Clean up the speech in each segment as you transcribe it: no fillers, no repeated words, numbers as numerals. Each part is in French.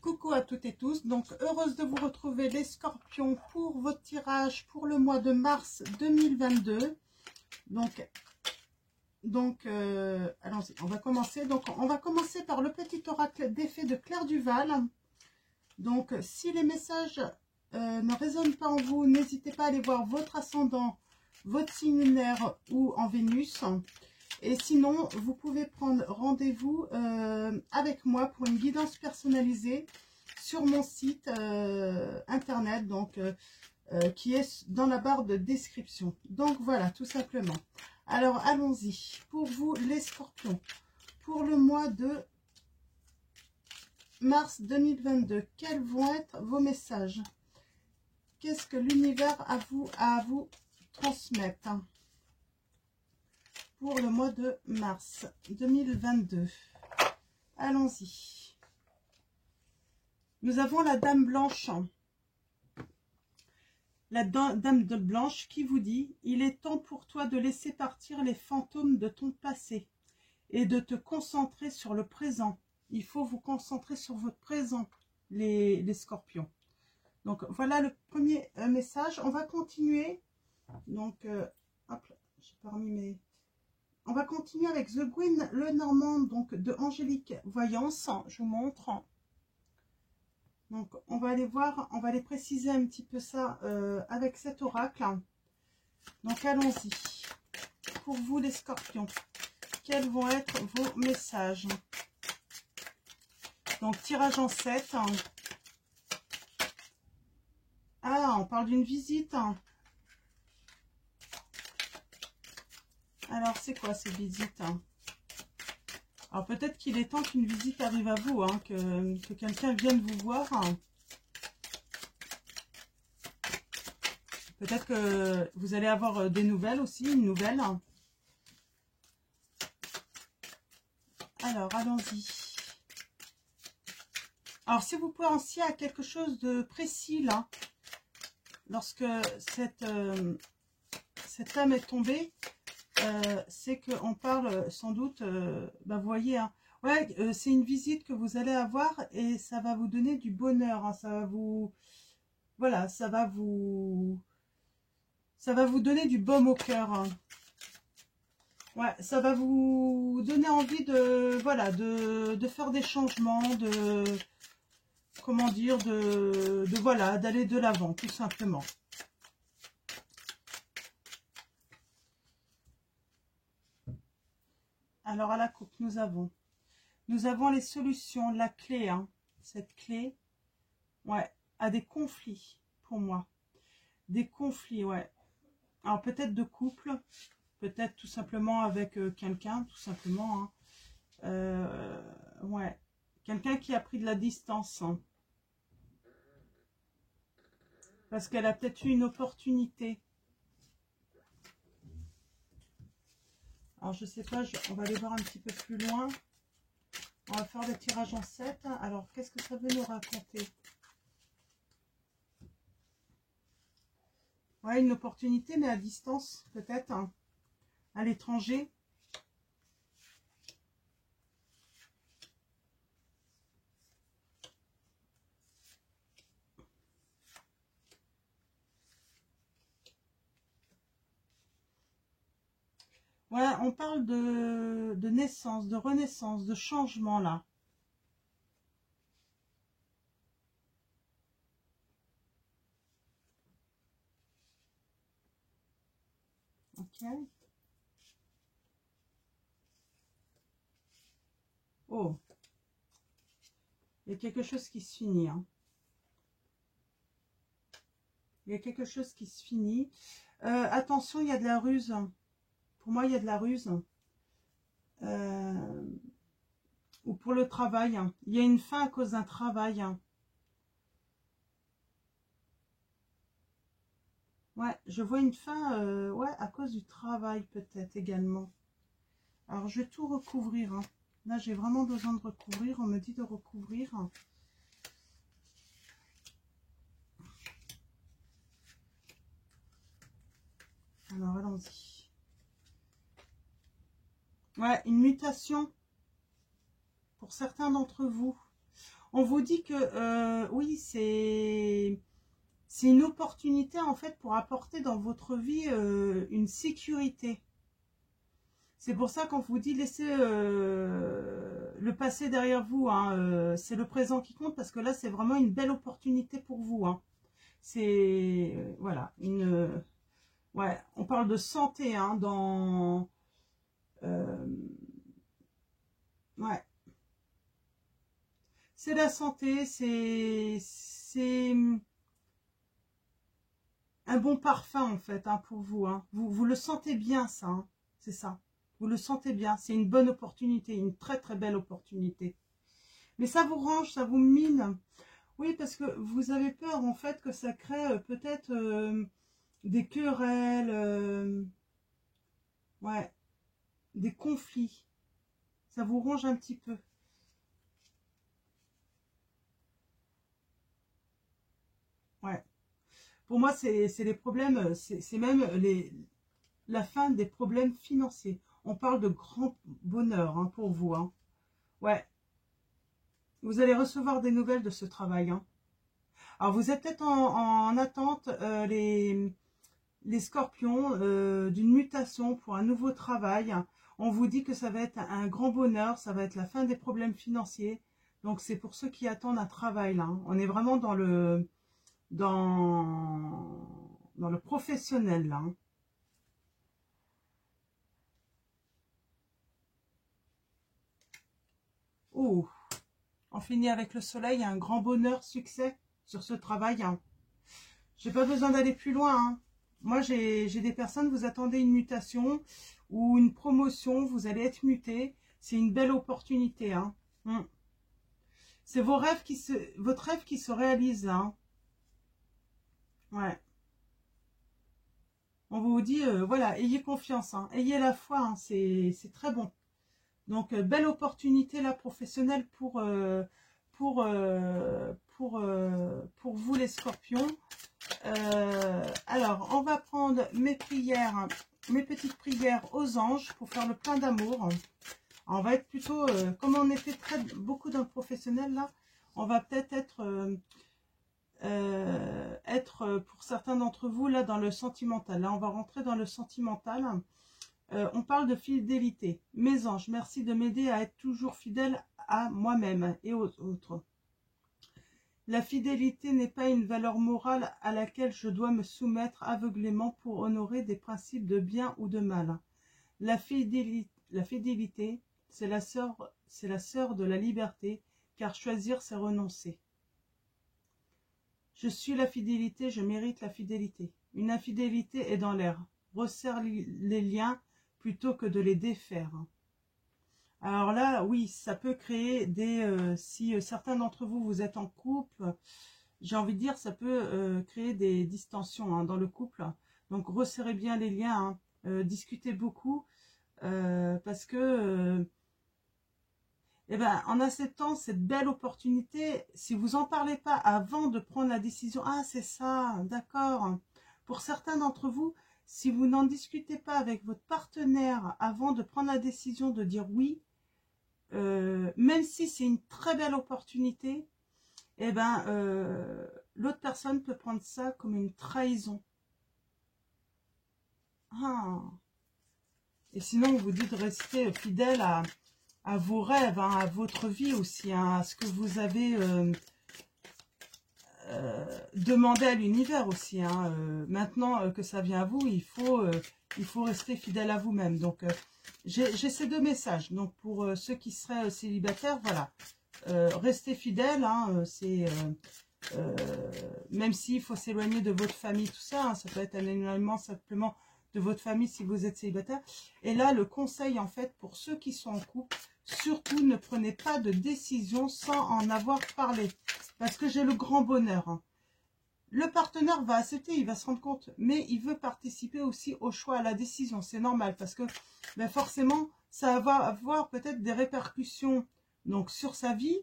Coucou à toutes et tous, donc heureuse de vous retrouver les scorpions pour votre tirage pour le mois de mars 2022. Donc allons-y, on va commencer. Donc on va commencer par le petit oracle d'effet de Claire Duval. Donc si les messages ne résonnent pas en vous, n'hésitez pas à aller voir votre ascendant, votre signe lunaire ou en Vénus. Et sinon, vous pouvez prendre rendez-vous avec moi pour une guidance personnalisée sur mon site internet, donc qui est dans la barre de description. Donc voilà, tout simplement. Alors allons-y. Pour vous, les scorpions, pour le mois de mars 2022, quels vont être vos messages? Qu'est-ce que l'univers a à vous transmettre pour le mois de mars 2022? Allons-y. Nous avons la Dame Blanche. La Dame de Blanche qui vous dit: il est temps pour toi de laisser partir les fantômes de ton passé et de te concentrer sur le présent. Il faut vous concentrer sur votre présent, les scorpions. Donc voilà le premier message. On va continuer. Donc, hop, j'ai pas remis mes... On va continuer avec The Gwyn Lenormand, donc de Angélique Voyance. Je vous montre. Donc, on va aller voir, on va aller préciser un petit peu ça avec cet oracle. Donc, allons-y. Pour vous, les scorpions, quels vont être vos messages? Donc, tirage en 7. Ah, on parle d'une visite. Alors, c'est quoi ces visites? Alors, peut-être qu'il est temps qu'une visite arrive à vous, hein, que quelqu'un vienne vous voir. Peut-être que vous allez avoir des nouvelles aussi, une nouvelle. Alors, allons-y. Alors, si vous pensez à quelque chose de précis, là, lorsque cette femme est tombée, c'est qu'on parle sans doute, vous voyez, hein, ouais, c'est une visite que vous allez avoir et ça va vous donner du bonheur, hein, ça va vous, voilà, ça va vous donner du baume au cœur, hein. Ouais, ça va vous donner envie de, voilà, de faire des changements, de, comment dire, voilà, d'aller de l'avant, tout simplement. Alors, à la coupe, nous avons les solutions, la clé, hein, cette clé, ouais, à des conflits, pour moi. Des conflits, ouais. Alors, peut-être de couple, peut-être tout simplement avec quelqu'un, tout simplement, hein. Ouais, quelqu'un qui a pris de la distance, hein. Parce qu'elle a peut-être eu une opportunité. Alors, je sais pas, on va aller voir un petit peu plus loin. On va faire le tirage en 7. Alors, qu'est-ce que ça veut nous raconter? Ouais, une opportunité, mais à distance, peut-être, hein, à l'étranger. Ouais, on parle de naissance, de renaissance, de changement, là. Ok. Oh. Il y a quelque chose qui se finit, hein. Il y a quelque chose qui se finit. Attention, il y a de la ruse. Pour moi, il y a de la ruse. Ou pour le travail. Il y a une fin à cause d'un travail. Ouais, je vois une fin ouais, à cause du travail peut-être également. Alors, je vais tout recouvrir, hein. Là, j'ai vraiment besoin de recouvrir. On me dit de recouvrir. Alors, allons-y. Ouais, une mutation pour certains d'entre vous. On vous dit que oui, c'est une opportunité en fait pour apporter dans votre vie une sécurité. C'est pour ça qu'on vous dit laissez le passé derrière vous, hein, c'est le présent qui compte, parce que là c'est vraiment une belle opportunité pour vous, hein. C'est voilà, ouais, on parle de santé, hein, euh, ouais, c'est la santé, c'est un bon parfum en fait, hein, pour vous, hein. Vous le sentez bien, ça, hein, c'est ça. Vous le sentez bien, c'est une bonne opportunité, une très très belle opportunité. Mais ça vous range, ça vous mine. Oui, parce que vous avez peur en fait que ça crée peut-être des querelles, ouais, des conflits. Ça vous ronge un petit peu. Ouais. Pour moi, c'est les problèmes, c'est même la fin des problèmes financiers. On parle de grand bonheur, hein, pour vous, hein. Ouais. Vous allez recevoir des nouvelles de ce travail, hein. Alors, vous êtes peut-être en attente, les scorpions, d'une mutation pour un nouveau travail. On vous dit que ça va être un grand bonheur, ça va être la fin des problèmes financiers. Donc, c'est pour ceux qui attendent un travail, là, hein. On est vraiment dans le professionnel, là, hein. Oh, on finit avec le soleil, un grand bonheur, succès sur ce travail, hein. J'ai pas besoin d'aller plus loin, hein. Moi, j'ai des personnes, vous attendez une mutation ou une promotion, vous allez être muté. C'est une belle opportunité, hein. C'est votre rêve qui se réalise, là, hein. Ouais. On vous dit, voilà, ayez confiance, hein. Ayez la foi, hein. C'est très bon. Donc, belle opportunité, là, professionnelle pour vous, les scorpions. Alors, on va prendre mes prières, hein, mes petites prières aux anges pour faire le plein d'amour. On va être plutôt, comme on était beaucoup dans le professionnel, là, on va peut-être être pour certains d'entre vous, là, dans le sentimental. Là, on va rentrer dans le sentimental. On parle de fidélité. Mes anges, merci de m'aider à être toujours fidèle à moi-même et aux autres. La fidélité n'est pas une valeur morale à laquelle je dois me soumettre aveuglément pour honorer des principes de bien ou de mal. La fidélité, c'est la sœur de la liberté, car choisir, c'est renoncer. Je suis la fidélité, je mérite la fidélité. Une infidélité est dans l'air. Resserre les liens plutôt que de les défaire. Alors là, oui, ça peut créer si certains d'entre vous, vous êtes en couple, j'ai envie de dire, ça peut créer des distensions, hein, dans le couple. Donc, resserrez bien les liens, hein, discutez beaucoup, parce que, eh ben, en acceptant cette belle opportunité, si vous n'en parlez pas avant de prendre la décision, ah, c'est ça, d'accord. Pour certains d'entre vous, si vous n'en discutez pas avec votre partenaire avant de prendre la décision de dire oui, même si c'est une très belle opportunité, eh ben, l'autre personne peut prendre ça comme une trahison. Ah. Et sinon, on vous dit de rester fidèle à vos rêves, hein, à votre vie aussi, hein, à ce que vous avez demandé à l'univers aussi, hein. Maintenant que ça vient à vous, il faut rester fidèle à vous-même. Donc, j'ai ces deux messages. Donc, pour ceux qui seraient célibataires, voilà, restez fidèles, hein, même s'il faut s'éloigner de votre famille, tout ça, hein, ça peut être un éloignement simplement de votre famille si vous êtes célibataire. Et là, le conseil, en fait, pour ceux qui sont en couple, surtout ne prenez pas de décision sans en avoir parlé. Parce que j'ai le grand bonheur, hein. Le partenaire va accepter, il va se rendre compte, mais il veut participer aussi au choix, à la décision. C'est normal parce que ben forcément, ça va avoir peut-être des répercussions donc, sur sa vie.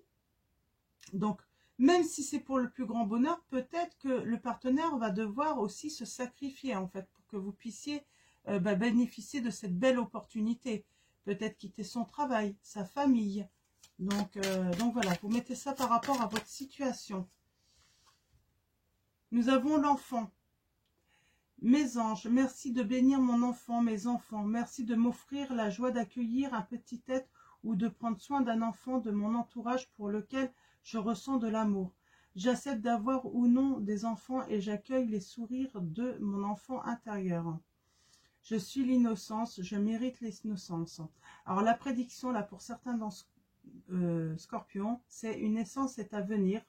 Donc, même si c'est pour le plus grand bonheur, peut-être que le partenaire va devoir aussi se sacrifier en fait pour que vous puissiez bénéficier de cette belle opportunité. Peut-être quitter son travail, sa famille, Donc voilà, vous mettez ça par rapport à votre situation. Nous avons l'enfant. Mes anges, merci de bénir mon enfant, mes enfants. Merci de m'offrir la joie d'accueillir un petit être ou de prendre soin d'un enfant de mon entourage pour lequel je ressens de l'amour. J'accepte d'avoir ou non des enfants et j'accueille les sourires de mon enfant intérieur. Je suis l'innocence, je mérite l'innocence. Alors la prédiction, là, pour certains dans Scorpion, c'est une naissance est à venir,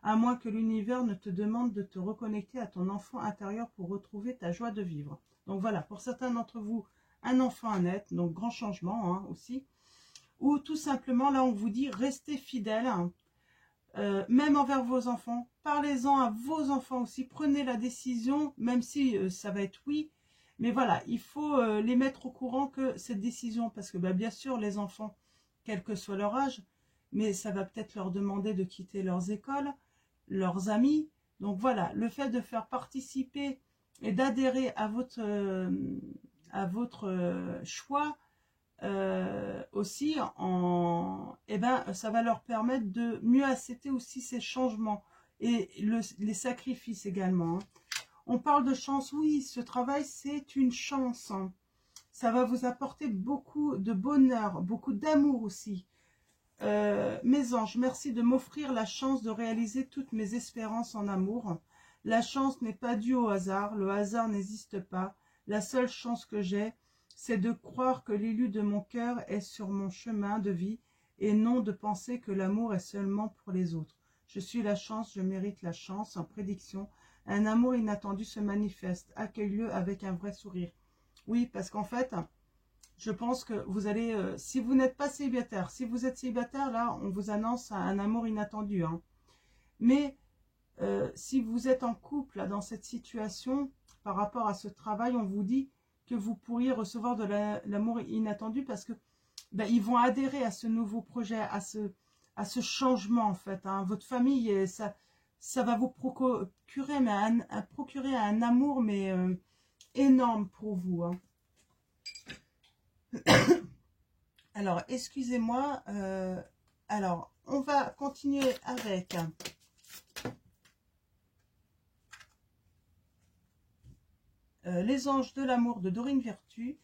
à moins que l'univers ne te demande de te reconnecter à ton enfant intérieur pour retrouver ta joie de vivre. Donc voilà, pour certains d'entre vous, un enfant à naître, donc grand changement hein, aussi. Ou tout simplement, là on vous dit, restez fidèles, hein, même envers vos enfants. Parlez-en à vos enfants aussi, prenez la décision, même si ça va être oui. Mais voilà, il faut les mettre au courant que cette décision, parce que bah, bien sûr, les enfants, quel que soit leur âge, mais ça va peut-être leur demander de quitter leurs écoles, leurs amis. Donc voilà, le fait de faire participer et d'adhérer à votre choix aussi, eh ben, ça va leur permettre de mieux accepter aussi ces changements et les sacrifices également. Hein. On parle de chance, oui, ce travail c'est une chance. Hein. Ça va vous apporter beaucoup de bonheur, beaucoup d'amour aussi. Mes anges, merci de m'offrir la chance de réaliser toutes mes espérances en amour. La chance n'est pas due au hasard, le hasard n'existe pas. La seule chance que j'ai, c'est de croire que l'élu de mon cœur est sur mon chemin de vie et non de penser que l'amour est seulement pour les autres. Je suis la chance, je mérite la chance. En prédiction, un amour inattendu se manifeste. Accueille-le avec un vrai sourire. Oui, parce qu'en fait, je pense que vous allez, si vous n'êtes pas célibataire, si vous êtes célibataire, là, on vous annonce un amour inattendu. Hein. Mais si vous êtes en couple, là, dans cette situation, par rapport à ce travail, on vous dit que vous pourriez recevoir de l'amour inattendu parce que ben, ils vont adhérer à ce nouveau projet, à ce changement, en fait. Hein. Votre famille, ça va vous procurer, mais procurer un amour, mais énorme pour vous. Hein. Alors, excusez-moi. Alors, on va continuer avec les anges de l'amour de Dorine Virtue.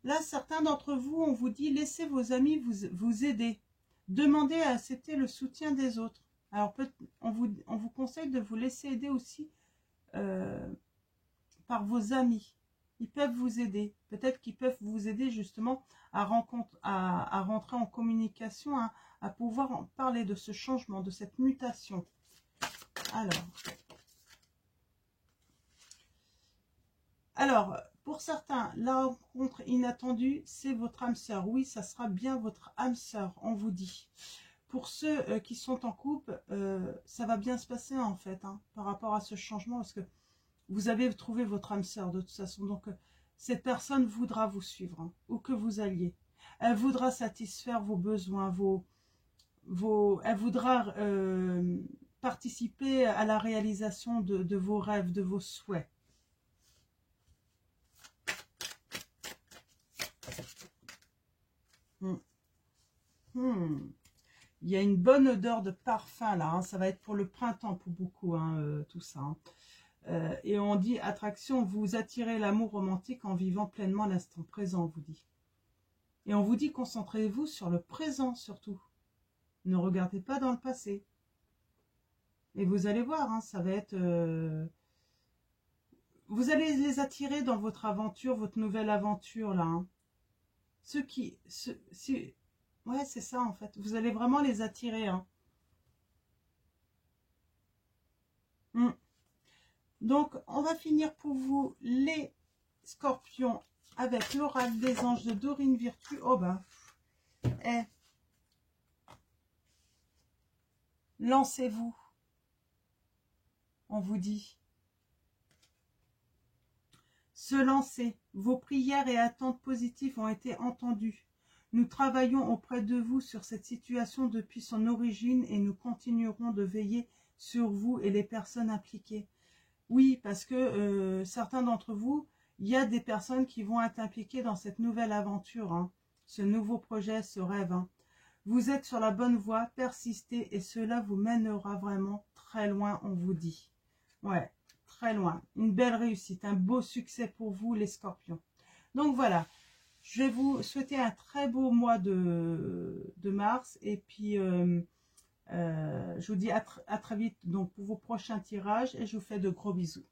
Là, certains d'entre vous, on vous dit, laissez vos amis vous aider. Demandez à accepter le soutien des autres. Alors, on vous conseille de vous laisser aider aussi par vos amis. Ils peuvent vous aider. Peut-être qu'ils peuvent vous aider justement à rentrer en communication, hein, à pouvoir en parler de ce changement, de cette mutation. Alors, pour certains, la rencontre inattendue, c'est votre âme sœur. Oui, ça sera bien votre âme sœur, on vous dit. Pour ceux qui sont en couple, ça va bien se passer en fait, hein, par rapport à ce changement, parce que vous avez trouvé votre âme sœur de toute façon. Donc, cette personne voudra vous suivre, hein, où que vous alliez. Elle voudra satisfaire vos besoins, elle voudra participer à la réalisation de vos rêves, de vos souhaits. Il y a une bonne odeur de parfum là, hein. Ça va être pour le printemps pour beaucoup, hein, tout ça. Hein. Et on dit attraction, vous attirez l'amour romantique en vivant pleinement l'instant présent, on vous dit. Et on vous dit concentrez-vous sur le présent surtout. Ne regardez pas dans le passé. Et vous allez voir, hein, ça va être... vous allez les attirer dans votre aventure, votre nouvelle aventure là. Hein. Ouais, c'est ça en fait. Vous allez vraiment les attirer. Hein. Donc, on va finir pour vous, les scorpions, avec l'oracle des anges de Dorine Virtue. Oh ben, lancez-vous, on vous dit. Se lancer, vos prières et attentes positives ont été entendues. Nous travaillons auprès de vous sur cette situation depuis son origine et nous continuerons de veiller sur vous et les personnes impliquées. Oui, parce que certains d'entre vous, il y a des personnes qui vont être impliquées dans cette nouvelle aventure, hein, ce nouveau projet, ce rêve. Hein. Vous êtes sur la bonne voie, persistez et cela vous mènera vraiment très loin, on vous dit. Ouais, très loin. Une belle réussite, un beau succès pour vous les scorpions. Donc voilà, je vais vous souhaiter un très beau mois de mars et puis je vous dis à très vite donc pour vos prochains tirages et je vous fais de gros bisous.